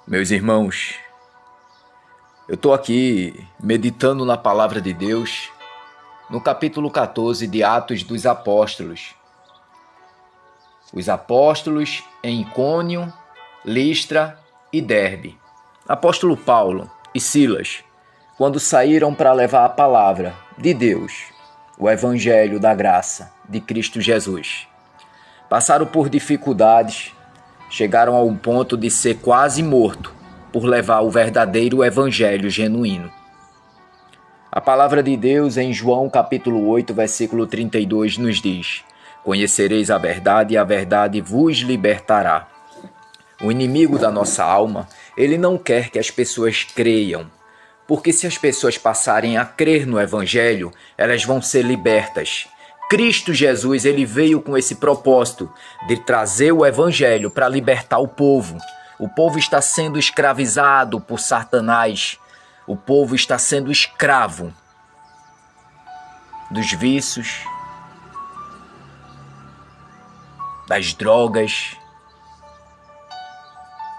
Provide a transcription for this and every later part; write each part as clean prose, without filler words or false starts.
Meus irmãos, eu estou aqui meditando na palavra de Deus, no capítulo 14 de Atos dos Apóstolos. Os apóstolos em Icônio, Listra e Derbe. Apóstolo Paulo e Silas, quando saíram para levar a palavra de Deus, o Evangelho da graça de Cristo Jesus, passaram por dificuldades, chegaram a um ponto de ser quase morto por levar o verdadeiro evangelho genuíno. A palavra de Deus em João capítulo 8, versículo 32 nos diz: Conhecereis a verdade e a verdade vos libertará. O inimigo da nossa alma, ele não quer que as pessoas creiam, porque se as pessoas passarem a crer no evangelho, elas vão ser libertas. Cristo Jesus, ele veio com esse propósito de trazer o evangelho para libertar o povo. O povo está sendo escravizado por Satanás. O povo está sendo escravo dos vícios, das drogas,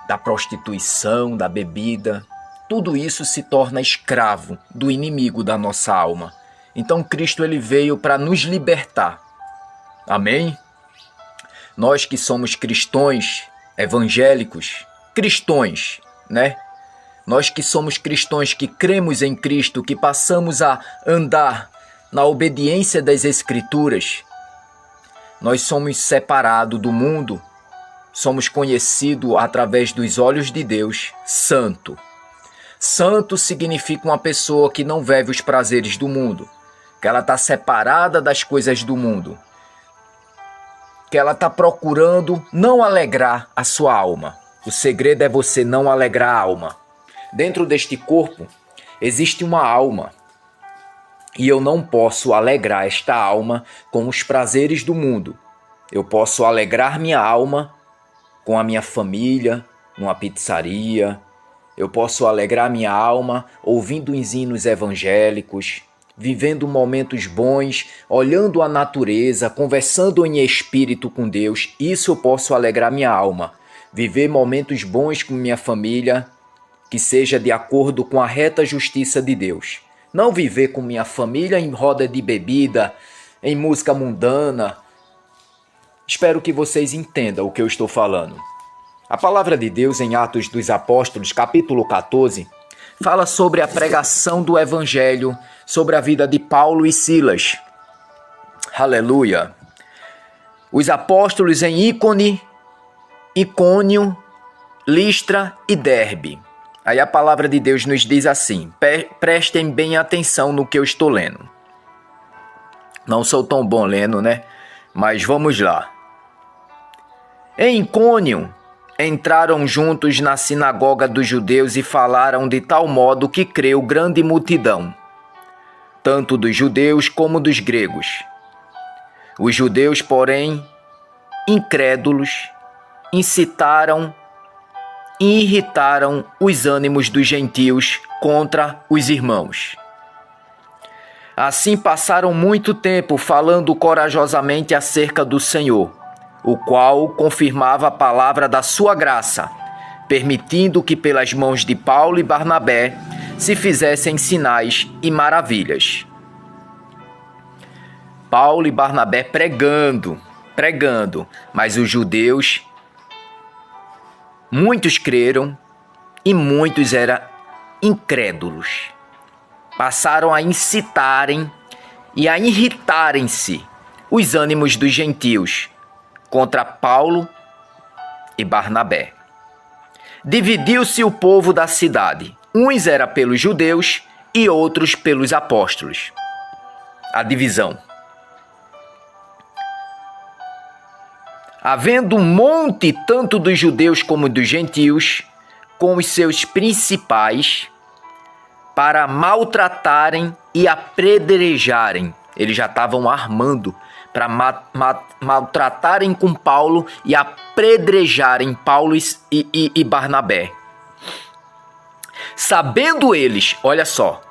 da prostituição, da bebida. Tudo isso se torna escravo do inimigo da nossa alma. Então Cristo ele veio para nos libertar. Amém? Nós que somos cristãos evangélicos, cristãos, né? Nós que somos cristãos, que cremos em Cristo, que passamos a andar na obediência das Escrituras, nós somos separados do mundo, somos conhecidos através dos olhos de Deus, santo. Santo significa uma pessoa que não vive os prazeres do mundo, que ela está separada das coisas do mundo, que ela está procurando não alegrar a sua alma. O segredo é você não alegrar a alma. Dentro deste corpo existe uma alma, e eu não posso alegrar esta alma com os prazeres do mundo. Eu posso alegrar minha alma com a minha família, numa pizzaria. Eu posso alegrar minha alma ouvindo os hinos evangélicos, vivendo momentos bons, olhando a natureza, conversando em espírito com Deus. Isso eu posso alegrar minha alma. Viver momentos bons com minha família, que seja de acordo com a reta justiça de Deus. Não viver com minha família em roda de bebida, em música mundana. Espero que vocês entendam o que eu estou falando. A palavra de Deus em Atos dos Apóstolos, capítulo 14, fala sobre a pregação do Evangelho, sobre a vida de Paulo e Silas. Aleluia! Os apóstolos em Icônio, Listra e Derbe. Aí a palavra de Deus nos diz assim, prestem bem atenção no que eu estou lendo. Não sou tão bom lendo, né? Mas vamos lá. Em Icônio, entraram juntos na sinagoga dos judeus e falaram de tal modo que creu grande multidão, tanto dos judeus como dos gregos. Os judeus, porém, incrédulos, incitaram e irritaram os ânimos dos gentios contra os irmãos. Assim passaram muito tempo falando corajosamente acerca do Senhor, o qual confirmava a palavra da sua graça, permitindo que pelas mãos de Paulo e Barnabé se fizessem sinais e maravilhas. Paulo e Barnabé pregando, mas os judeus, muitos creram e muitos eram incrédulos. Passaram a incitarem e a irritarem-se os ânimos dos gentios contra Paulo e Barnabé. Dividiu-se o povo da cidade. Uns eram pelos judeus e outros pelos apóstolos. A divisão. Havendo um monte tanto dos judeus como dos gentios, com os seus principais, para maltratarem e apedrejarem. Eles já estavam armando para maltratarem com Paulo e apedrejarem Paulo e Barnabé. Sabendo eles, olha só,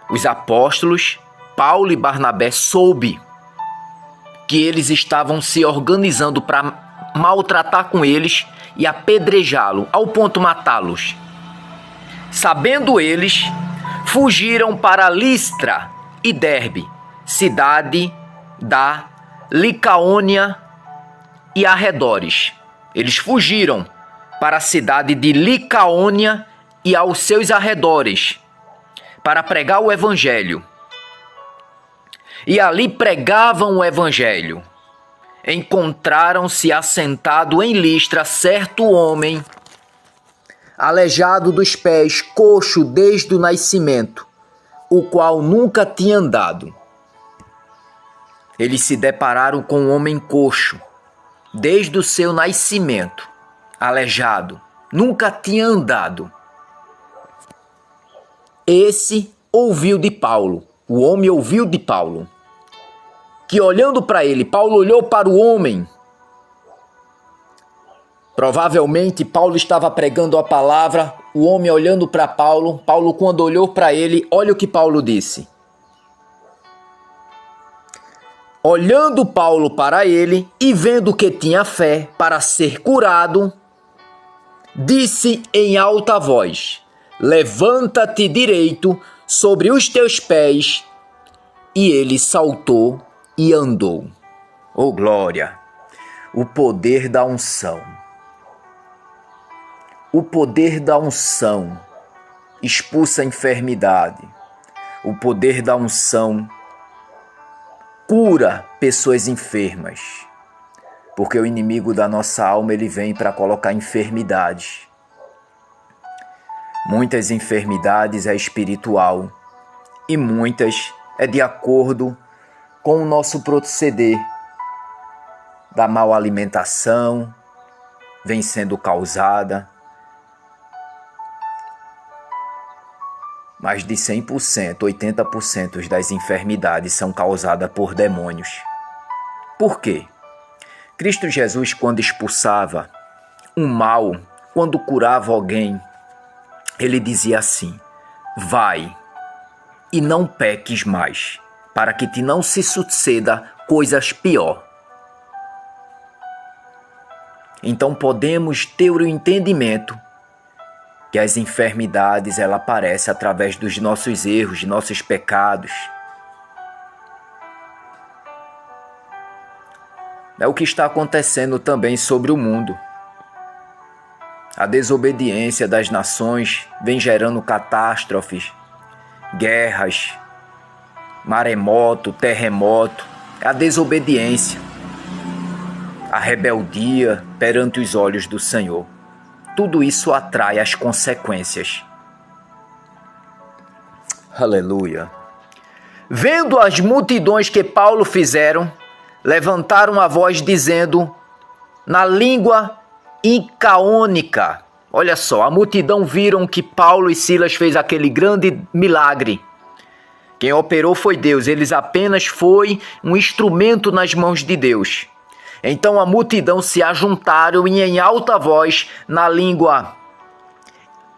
os apóstolos, Paulo e Barnabé soube que eles estavam se organizando para maltratar com eles e apedrejá-lo, ao ponto matá-los. Sabendo eles, fugiram para Listra e Derbe, cidade da Licaônia e arredores. Eles fugiram para a cidade de Licaônia e aos seus arredores, para pregar o evangelho. E ali pregavam o evangelho. Encontraram-se assentado em Listra certo homem, aleijado dos pés, coxo desde o nascimento, o qual nunca tinha andado. Eles se depararam com um homem coxo, desde o seu nascimento, aleijado, nunca tinha andado. Esse ouviu de Paulo, o homem ouviu de Paulo, que olhando para ele, Paulo olhou para o homem. Provavelmente Paulo estava pregando a palavra, o homem olhando para Paulo. Paulo, quando olhou para ele, olha o que Paulo disse. Olhando Paulo para ele e vendo que tinha fé para ser curado, disse em alta voz: levanta-te direito sobre os teus pés. E ele saltou e andou. Oh glória! O poder da unção. O poder da unção expulsa a enfermidade. O poder da unção cura pessoas enfermas. Porque o inimigo da nossa alma, ele vem para colocar enfermidades. Muitas enfermidades é espiritual e muitas é de acordo com o nosso proceder da mal alimentação, vem sendo causada. Mais de 100%, 80% das enfermidades são causadas por demônios. Por quê? Cristo Jesus, quando expulsava um mal, quando curava alguém, ele dizia assim: vai e não peques mais, para que te não se suceda coisas pior. Então podemos ter o entendimento que as enfermidades ela aparecem através dos nossos erros, de nossos pecados. É o que está acontecendo também sobre o mundo. A desobediência das nações vem gerando catástrofes, guerras, maremoto, terremoto. É a desobediência, a rebeldia perante os olhos do Senhor. Tudo isso atrai as consequências. Aleluia. Vendo as multidões que Paulo fizeram, levantaram a voz dizendo na língua icaônica. Olha só, a multidão viram que Paulo e Silas fez aquele grande milagre. Quem operou foi Deus, eles apenas foi um instrumento nas mãos de Deus. Então a multidão se ajuntaram e em alta voz, na língua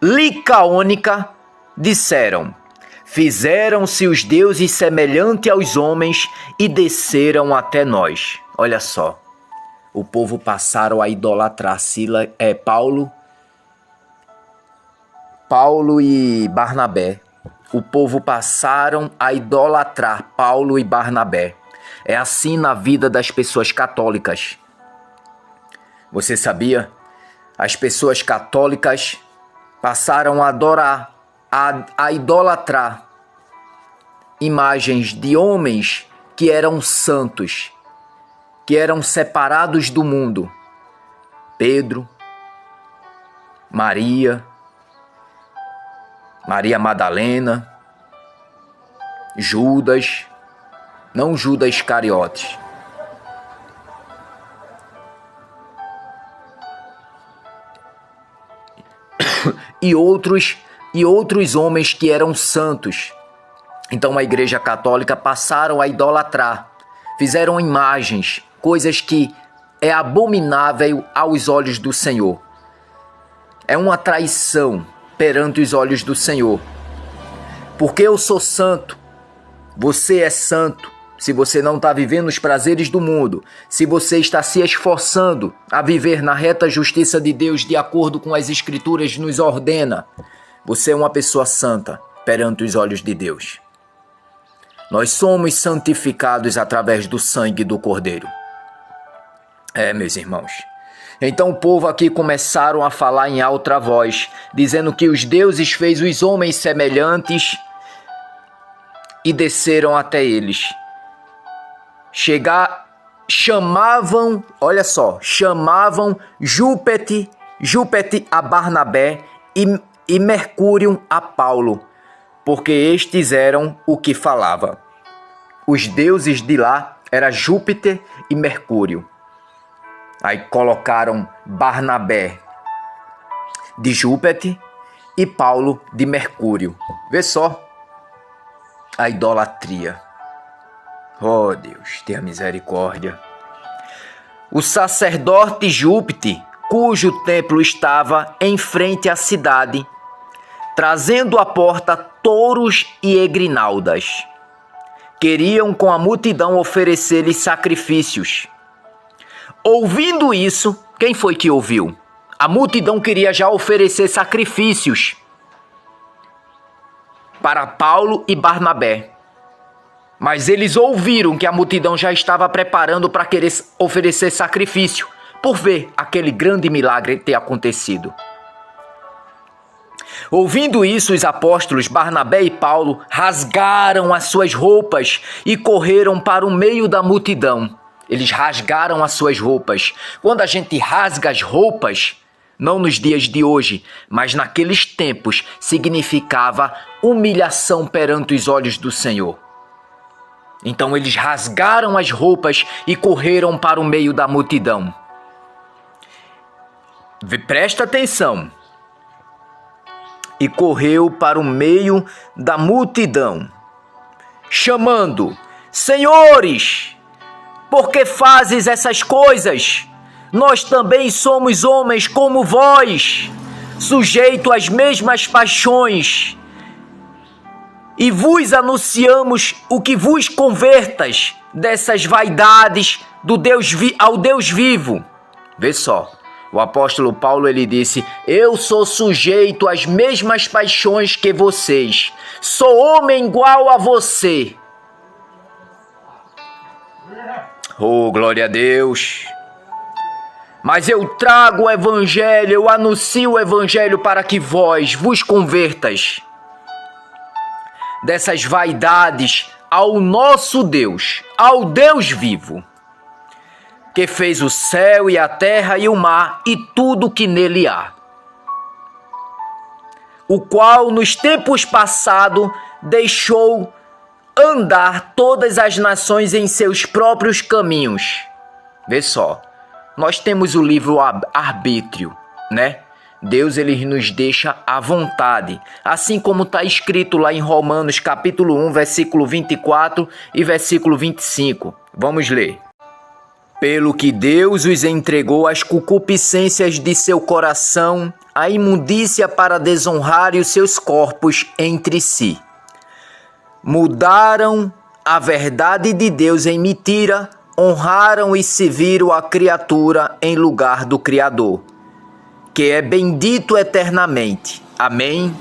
licaônica, disseram: fizeram-se os deuses semelhante aos homens e desceram até nós. Olha só, o povo passaram a idolatrar Paulo e Barnabé. O povo passaram a idolatrar Paulo e Barnabé. É assim na vida das pessoas católicas. Você sabia? As pessoas católicas passaram a adorar, a idolatrar imagens de homens que eram santos, que eram separados do mundo. Pedro, Maria Madalena, Judas, não Judas Iscariotes. E outros homens que eram santos. Então a Igreja Católica passaram a idolatrar, fizeram imagens, coisas que é abominável aos olhos do Senhor. É uma traição perante os olhos do Senhor. Porque eu sou santo, você é santo, se você não está vivendo os prazeres do mundo, se você está se esforçando a viver na reta justiça de Deus de acordo com as Escrituras nos ordena, você é uma pessoa santa perante os olhos de Deus. Nós somos santificados através do sangue do Cordeiro. Meus irmãos. Então o povo aqui começaram a falar em alta voz, dizendo que os deuses fez os homens semelhantes e desceram até eles. Chamavam Júpiter a Barnabé e Mercúrio a Paulo, porque estes eram o que falava. Os deuses de lá eram Júpiter e Mercúrio. Aí colocaram Barnabé de Júpiter e Paulo de Mercúrio. Vê só a idolatria. Oh Deus, tenha misericórdia. O sacerdote Júpiter, cujo templo estava em frente à cidade, trazendo à porta touros e grinaldas, queriam com a multidão oferecer-lhes sacrifícios. Ouvindo isso, quem foi que ouviu? A multidão queria já oferecer sacrifícios para Paulo e Barnabé. Mas eles ouviram que a multidão já estava preparando para querer oferecer sacrifício, por ver aquele grande milagre ter acontecido. Ouvindo isso, os apóstolos Barnabé e Paulo rasgaram as suas roupas e correram para o meio da multidão. Eles rasgaram as suas roupas. Quando a gente rasga as roupas, não nos dias de hoje, mas naqueles tempos, significava humilhação perante os olhos do Senhor. Então eles rasgaram as roupas e correram para o meio da multidão. Presta atenção. E correu para o meio da multidão, chamando: Senhores, por que fazes essas coisas? Nós também somos homens como vós, sujeitos às mesmas paixões. E vos anunciamos o que vos convertas dessas vaidades ao Deus vivo. Vê só, o apóstolo Paulo ele disse: eu sou sujeito às mesmas paixões que vocês. Sou homem igual a você. Oh, glória a Deus. Mas eu trago o evangelho, eu anuncio o evangelho para que vós vos convertas dessas vaidades ao nosso Deus, ao Deus vivo, que fez o céu e a terra e o mar e tudo que nele há, o qual nos tempos passados deixou andar todas as nações em seus próprios caminhos. Vê só, nós temos o livre arbítrio, né? Deus ele nos deixa à vontade, assim como está escrito lá em Romanos capítulo 1, versículo 24 e versículo 25. Vamos ler. Pelo que Deus os entregou às concupiscências de seu coração, a imundícia para desonrar os seus corpos entre si. Mudaram a verdade de Deus em mentira, honraram e serviram a criatura em lugar do Criador, que é bendito eternamente. Amém?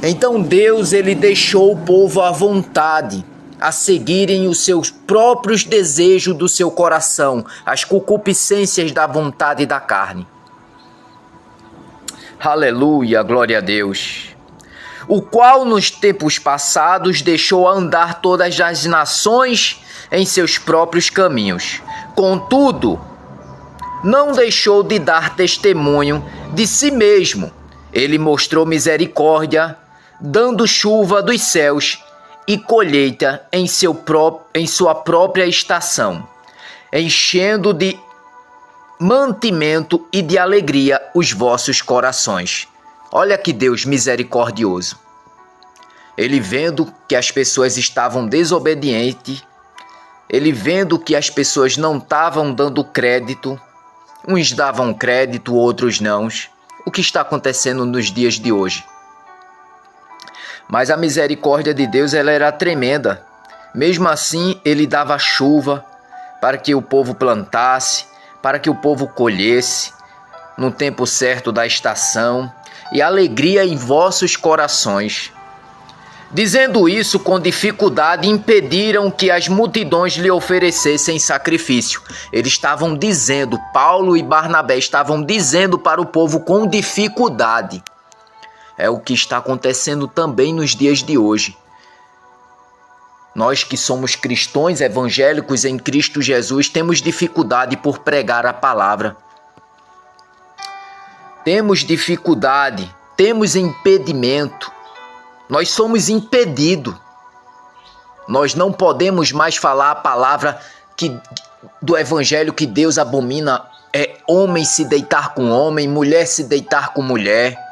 Então Deus ele deixou o povo à vontade, a seguirem os seus próprios desejos do seu coração, as concupiscências da vontade e da carne. Aleluia, glória a Deus. O qual nos tempos passados deixou andar todas as nações em seus próprios caminhos. Contudo, não deixou de dar testemunho de si mesmo. Ele mostrou misericórdia, dando chuva dos céus e colheita em sua própria estação, enchendo de mantimento e de alegria os vossos corações. Olha que Deus misericordioso. Ele vendo que as pessoas estavam desobedientes, ele vendo que as pessoas não estavam dando crédito, uns davam crédito, outros não. O que está acontecendo nos dias de hoje? Mas a misericórdia de Deus ela era tremenda. Mesmo assim, ele dava chuva para que o povo plantasse, para que o povo colhesse no tempo certo da estação, e alegria em vossos corações. Dizendo isso com dificuldade, impediram que as multidões lhe oferecessem sacrifício. Eles estavam dizendo, Paulo e Barnabé estavam dizendo para o povo com dificuldade. É o que está acontecendo também nos dias de hoje. Nós que somos cristãos evangélicos em Cristo Jesus, temos dificuldade por pregar a palavra. Temos dificuldade, temos impedimento. Nós somos impedidos. Nós não podemos mais falar a palavra do evangelho que Deus abomina. É homem se deitar com homem, mulher se deitar com mulher.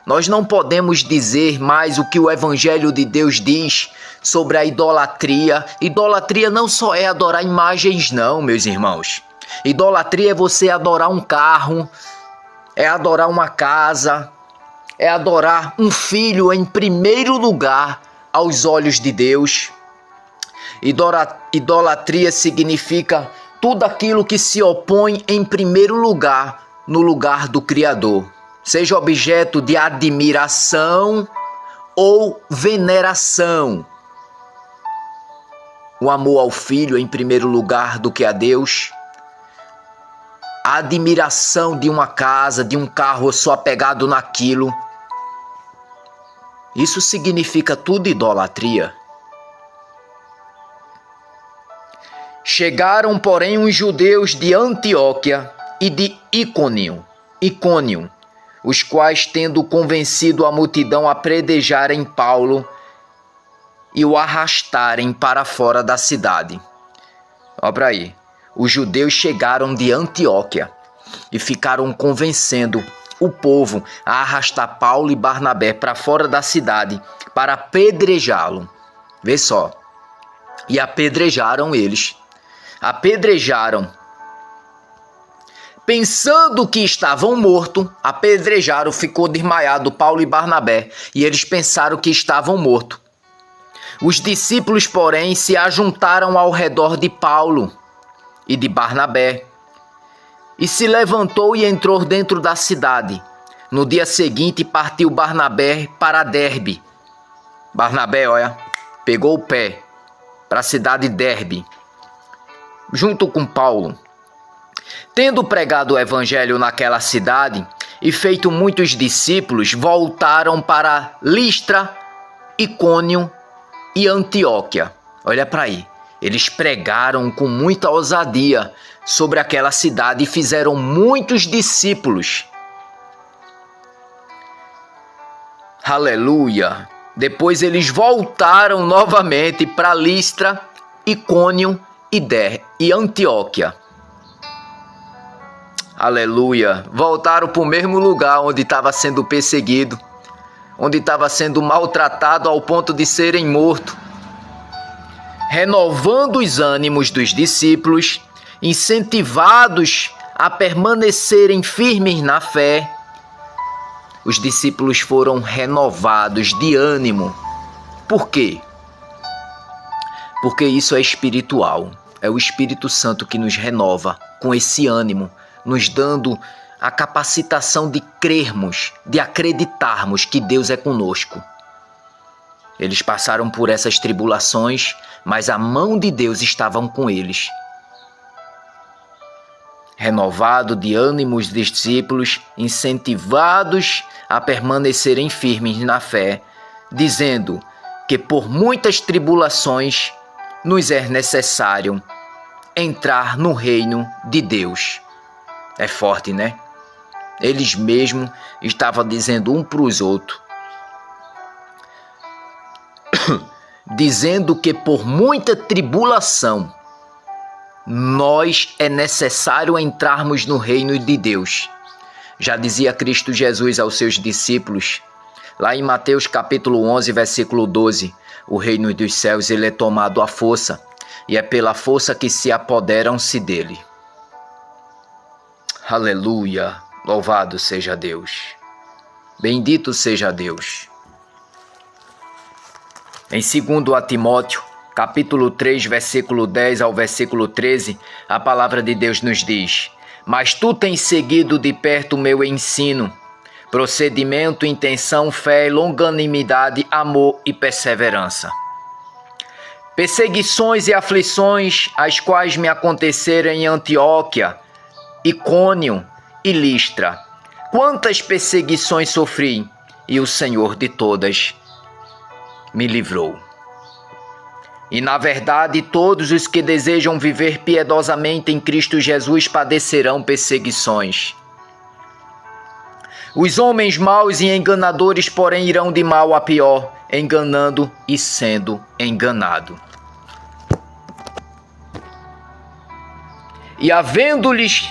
Nós não podemos dizer mais o que o evangelho de Deus diz sobre a idolatria. Idolatria não só é adorar imagens não, meus irmãos. Idolatria é você adorar um carro, é adorar uma casa, é adorar um filho em primeiro lugar aos olhos de Deus. Idolatria significa tudo aquilo que se opõe em primeiro lugar no lugar do Criador, seja objeto de admiração ou veneração. O amor ao filho em primeiro lugar do que a Deus. A admiração de uma casa, de um carro, eu sou apegado naquilo. Isso significa tudo idolatria. Chegaram, porém, os judeus de Antioquia e de Icônio, os quais, tendo convencido a multidão a predejarem Paulo e o arrastarem para fora da cidade. Olha para aí. Os judeus chegaram de Antioquia e ficaram convencendo o povo a arrastar Paulo e Barnabé para fora da cidade para apedrejá-lo. Vê só. E apedrejaram eles. Apedrejaram. Pensando que estavam mortos, apedrejaram, ficou desmaiado Paulo e Barnabé, e eles pensaram que estavam mortos. Os discípulos, porém, se ajuntaram ao redor de Paulo e de Barnabé, e se levantou e entrou dentro da cidade. No dia seguinte partiu Barnabé para Derbe. Barnabé, olha, pegou o pé para a cidade de Derbe, junto com Paulo. Tendo pregado o evangelho naquela cidade e feito muitos discípulos, voltaram para Listra, Icônio e Antioquia. Olha para aí. Eles pregaram com muita ousadia sobre aquela cidade e fizeram muitos discípulos. Aleluia! Depois eles voltaram novamente para Listra, Icônio e Antioquia. Aleluia! Voltaram para o mesmo lugar onde estava sendo perseguido, onde estava sendo maltratado ao ponto de serem mortos. Renovando os ânimos dos discípulos, incentivados a permanecerem firmes na fé, os discípulos foram renovados de ânimo. Por quê? Porque isso é espiritual. É o Espírito Santo que nos renova com esse ânimo, nos dando a capacitação de crermos, de acreditarmos que Deus é conosco. Eles passaram por essas tribulações, mas a mão de Deus estava com eles. Renovado de ânimo os discípulos, incentivados a permanecerem firmes na fé, dizendo que por muitas tribulações nos é necessário entrar no reino de Deus. É forte, né? Eles mesmos estavam dizendo um para os outros, dizendo que por muita tribulação nós é necessário entrarmos no reino de Deus. Já dizia Cristo Jesus aos seus discípulos, lá em Mateus capítulo 11, versículo 12, o reino dos céus ele é tomado à força, e é pela força que se apoderam-se dele. Aleluia! Louvado seja Deus! Bendito seja Deus! Em 2 Timóteo, capítulo 3, versículo 10 ao versículo 13, a palavra de Deus nos diz: Mas tu tens seguido de perto o meu ensino, procedimento, intenção, fé, longanimidade, amor e perseverança. Perseguições e aflições, as quais me aconteceram em Antioquia, Icônio e Listra. Quantas perseguições sofri, e o Senhor de todas me livrou. E na verdade, todos os que desejam viver piedosamente em Cristo Jesus padecerão perseguições. Os homens maus e enganadores, porém, irão de mal a pior, enganando e sendo enganado. E havendo-lhes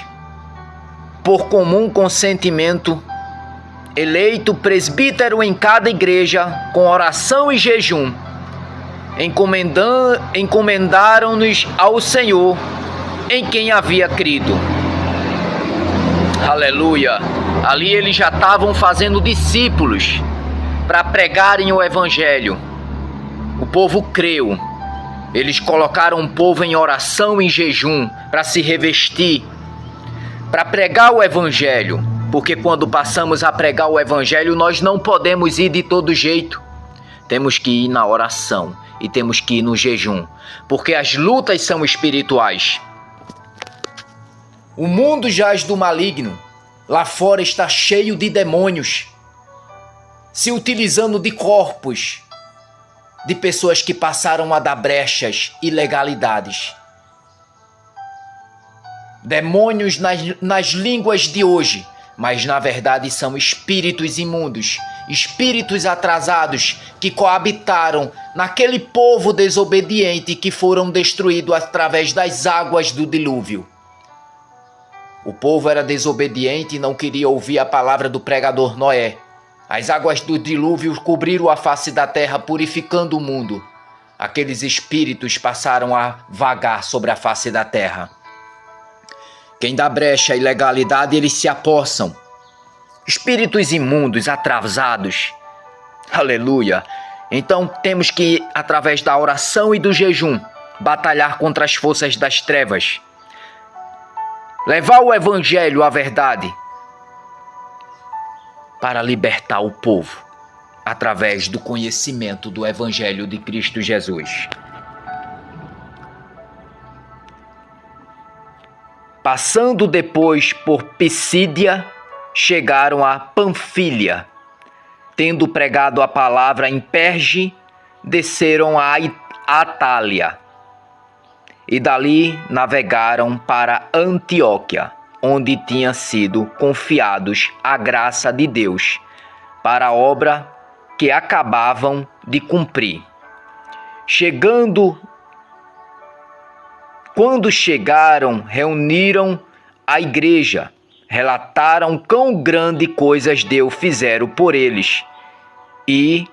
por comum consentimento eleito presbítero em cada igreja, com oração e jejum, encomendaram-nos ao Senhor, em quem havia crido. Aleluia! Ali eles já estavam fazendo discípulos para pregarem o evangelho. O povo creu. Eles colocaram o povo em oração e jejum para se revestir, para pregar o evangelho. Porque quando passamos a pregar o evangelho, nós não podemos ir de todo jeito. Temos que ir na oração e temos que ir no jejum, porque as lutas são espirituais. O mundo jaz do maligno. Lá fora está cheio de demônios, se utilizando de corpos de pessoas que passaram a dar brechas, ilegalidades. Demônios nas línguas de hoje, mas na verdade são espíritos imundos, espíritos atrasados que coabitaram naquele povo desobediente que foram destruídos através das águas do dilúvio. O povo era desobediente e não queria ouvir a palavra do pregador Noé. As águas do dilúvio cobriram a face da terra, purificando o mundo. Aqueles espíritos passaram a vagar sobre a face da terra. Quem dá brecha à ilegalidade, eles se apossam. Espíritos imundos, atrasados. Aleluia! Então temos que, através da oração e do jejum, batalhar contra as forças das trevas. Levar o evangelho à verdade para libertar o povo através do conhecimento do evangelho de Cristo Jesus. Passando depois por Pisídia, chegaram a Panfilha. Tendo pregado a palavra em Perge, desceram a Atália. E dali navegaram para Antioquia, onde tinham sido confiados a graça de Deus para a obra que acabavam de cumprir. Quando chegaram, reuniram a igreja, relataram quão grande coisas Deus fizeram por eles e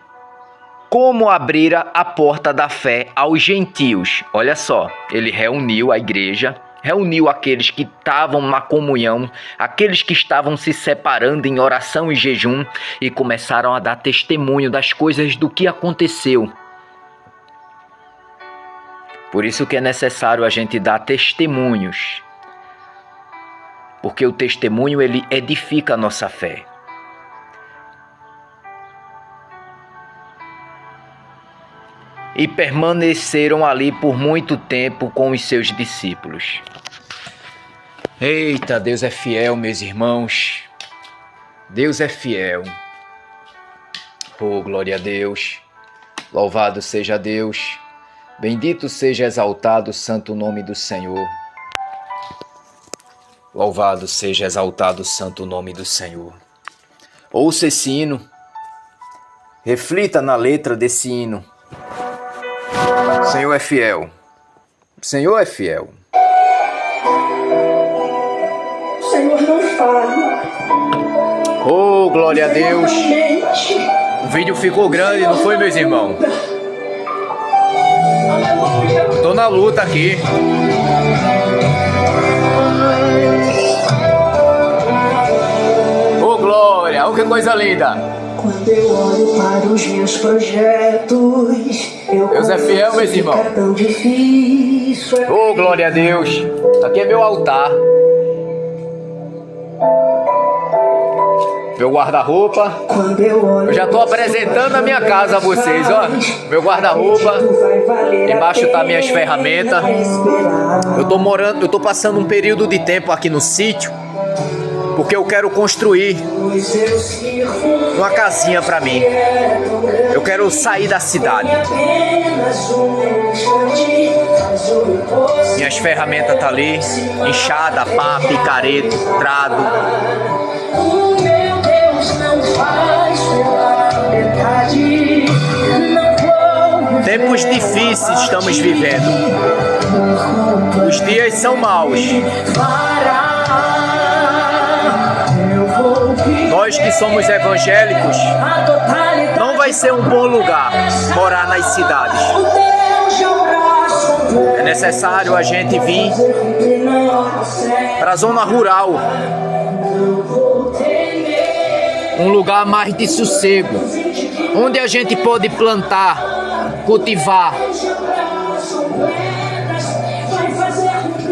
como abrira a porta da fé aos gentios. Olha só, ele reuniu a igreja, reuniu aqueles que estavam na comunhão, aqueles que estavam se separando em oração e jejum e começaram a dar testemunho das coisas do que aconteceu. Por isso que é necessário a gente dar testemunhos, porque o testemunho ele edifica a nossa fé. E permaneceram ali por muito tempo com os seus discípulos. Eita, Deus é fiel, meus irmãos. Deus é fiel. Oh, glória a Deus. Louvado seja Deus. Bendito seja exaltado o santo nome do Senhor. Louvado seja exaltado o santo nome do Senhor. Ouça esse hino. Reflita na letra desse hino. O Senhor é fiel. O Senhor é fiel. O Senhor não falha. Oh, glória a Deus. O vídeo ficou grande, não foi, meus irmãos? Estou na luta aqui. Oh, glória. Oh, que coisa linda. Quando eu olho para os meus projetos, Deus é fiel, meus irmãos. Tão difícil. Oh, glória a Deus. Aqui é meu altar. Meu guarda-roupa. Eu já estou apresentando a minha casa a vocês, ó. Meu guarda-roupa. Embaixo tá minhas ferramentas. Eu tô passando um período de tempo aqui no sítio, porque eu quero construir uma casinha para mim. Eu quero sair da cidade. Minhas ferramentas tá ali, enxada, pá, picareta, trado. Tempos difíceis estamos vivendo. Os dias são maus. Nós que somos evangélicos, não vai ser um bom lugar morar nas cidades. É necessário a gente vir para a zona rural, um lugar mais de sossego, onde a gente pode plantar, cultivar.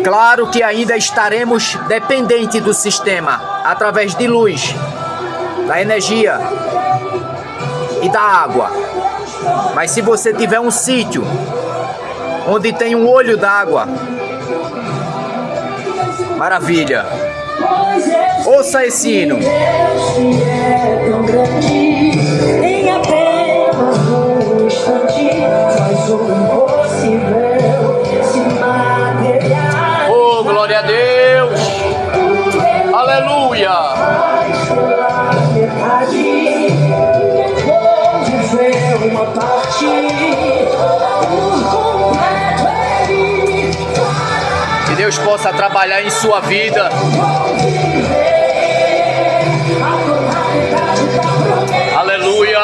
Claro que ainda estaremos dependentes do sistema, através de luz, da energia e da água. Mas se você tiver um sítio onde tem um olho d'água, maravilha. Ouça esse hino. Em apenas um instante, faz o impossível se materializar. Oh, glória a Deus! Aleluia! Vou viver uma parte por completo. Que Deus possa trabalhar em sua vida. Aleluia!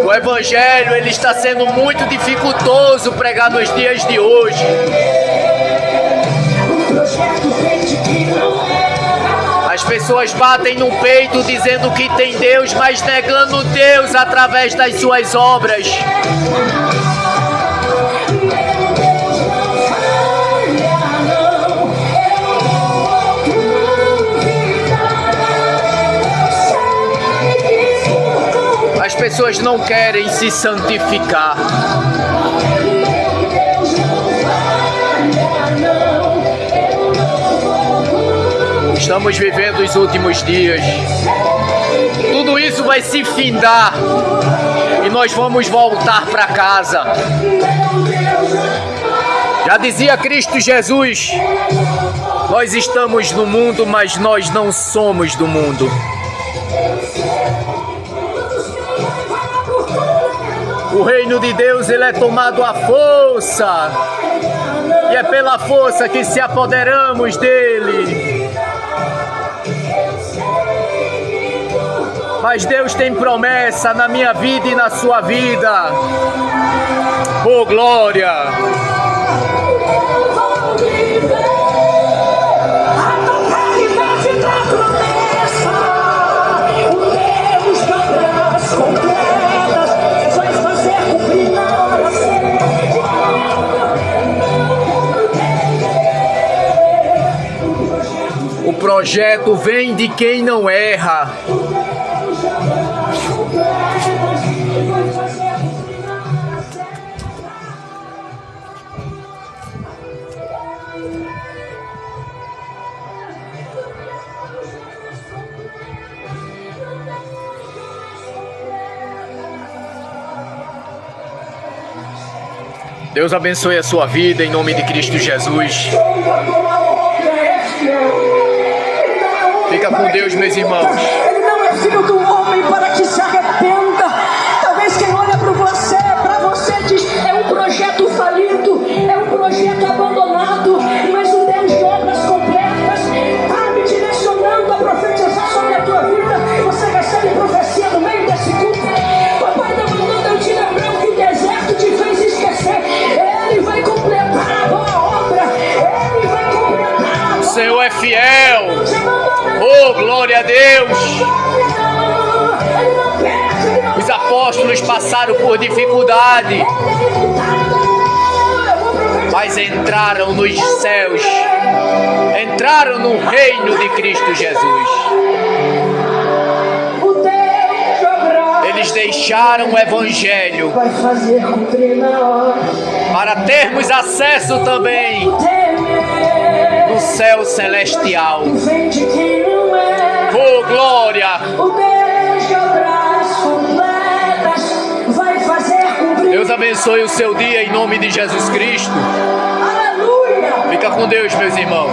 O evangelho ele está sendo muito dificultoso pregar nos dias de hoje. As pessoas batem no peito dizendo que tem Deus, mas negando Deus através das suas obras. As pessoas não querem se santificar. Estamos vivendo os últimos dias. Tudo isso vai se findar e nós vamos voltar para casa. Já dizia Cristo Jesus: nós estamos no mundo, mas nós não somos do mundo. O reino de Deus ele é tomado à força, e é pela força que se apoderamos dele. Mas Deus tem promessa na minha vida e na sua vida. Oh, glória! O projeto vem de quem não erra. Deus abençoe a sua vida em nome de Cristo Jesus. Fica com Deus, meus irmãos. Ele não é filho do homem para que se arrependa. Talvez quem olha para você diz: é um projeto falido, é um projeto abandonado. Mas o Deus de obras completas está me direcionando a profetizar sobre a tua vida. Você recebe profecia no meio desse culto. Papai está mandando eu te lembrar que o deserto te fez esquecer. Ele vai completar a boa obra. Ele vai completar a boa obra. O Senhor é fiel. glória a Deus! Os apóstolos passaram por dificuldade, mas entraram nos céus, entraram no reino de Cristo Jesus. Eles deixaram o Evangelho para termos acesso também no céu celestial. Oh, glória! Deus abençoe o seu dia em nome de Jesus Cristo. Fica com Deus, meus irmãos.